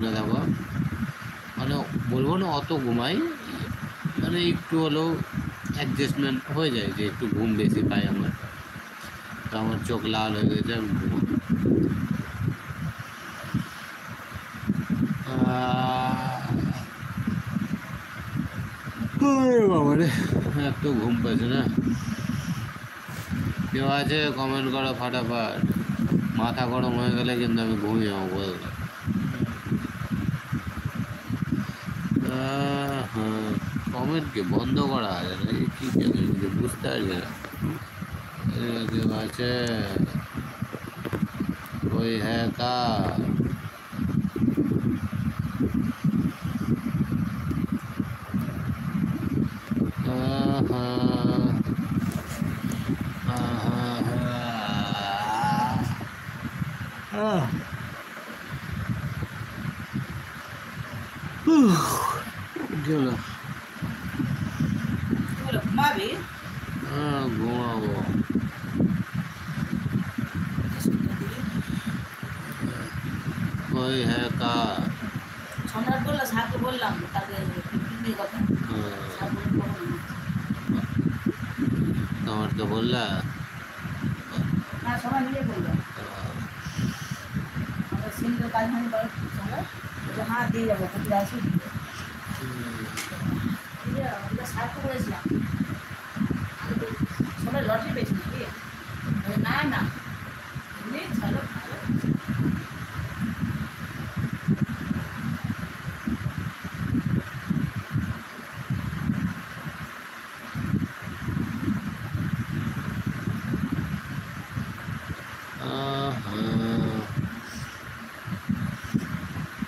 না দেখো, মানে বলবো না অত ঘুমাই, মানে একটু হলেও অ্যাডজাস্টমেন্ট হয়ে যায় যে একটু ঘুম বেশি পাই আমার। তো আমার চোখ লাল হয়ে গেছে, আমি ঘুমো। বাবা রে, এত ঘুম পাচ্ছে না। কেউ আছে কমেন্ট করো ফাটাফাট। মাথা গরম হয়ে গেলে কিন্তু আমি ঘুমিয়ে যাবো বলতে। হ্যাঁ, কমেন্টকে বন্ধ করা আছে না, কি বুঝতে পারছি না। কেউ আছে? कोई है का? চলো, ঘুমাবি? হ্যাঁ ঘুমাবো। कोई है का? সম্রাট বললো, সাথে বললাম তাকে কথা। তোমার তো বললা না, সবাই মিলে বললো আমরা সিঙ্গেল কাজ মানে বলো হ্যাঁ দিয়ে যাবো, কোথায় আসি সাথে বলেছিলাম সবাই লটারি পেয়েছি নাকি? না না, এমনি চলো ভালো।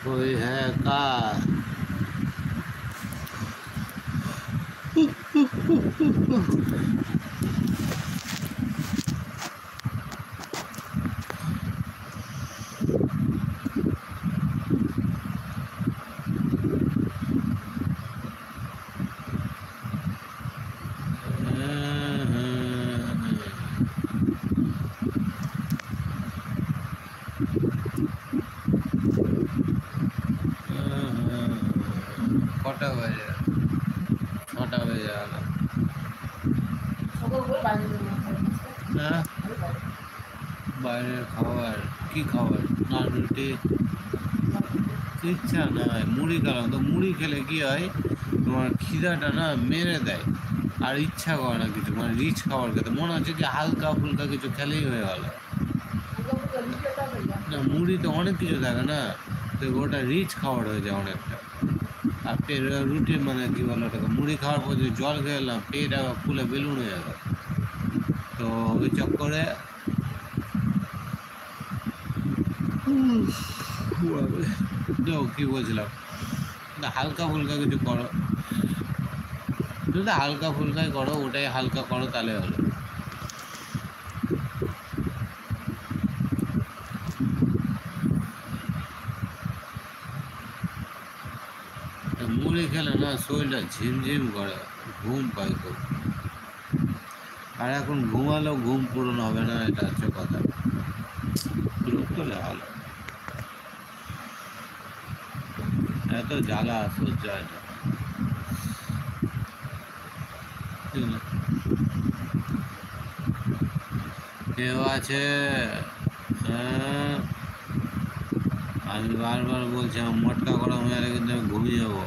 कोई है का? কটা বাজে? 6টা বেজে গেল। হ্যাঁ, বাইরের খাবার কি খাবার? না রুটি, ইচ্ছা নয়। মুড়ি খেলাম তো, মুড়ি খেলে কি হয় তোমার খিদাটা না মেরে দেয়, আর ইচ্ছা করে না কিছু, মানে রিচ খাবার খেতে মনে হচ্ছে কি হালকা ফুলকা কিছু খেলেই হয়ে গেল। না মুড়িতে অনেক কিছু থাকে না, তো ওটা রিচ খাবার হয়ে যায় অনেকটা। আর রুটি মানে কি বলো ওটাকে, মুড়ি খাওয়ার পর যদি জল খেয়ে এলাম পেট আবার ফুলে বেলুন হয়ে যাবে। তো ওই চক্করে কি বলছিলাম, হালকা ফুলকা কিছু করো, যদি হালকা ফুলকাই করো, ওটাই হালকা করো তাহলে হলো। মুড়ি খেলে না শরীরটা ঝিমঝিম করে, ঘুম পাই খুব। আর এখন ঘুমালেও ঘুম পূরণ হবে না, এটা হচ্ছে কথা। বিরক্ত লাগালো, এত জ্বালা সহ্য হয় না। কেউ আছে? হ্যাঁ, আমি বারবার বলছি আমার মটকা গরম হয়ে গেলে কিন্তু আমি ঘুমিয়ে যাবো।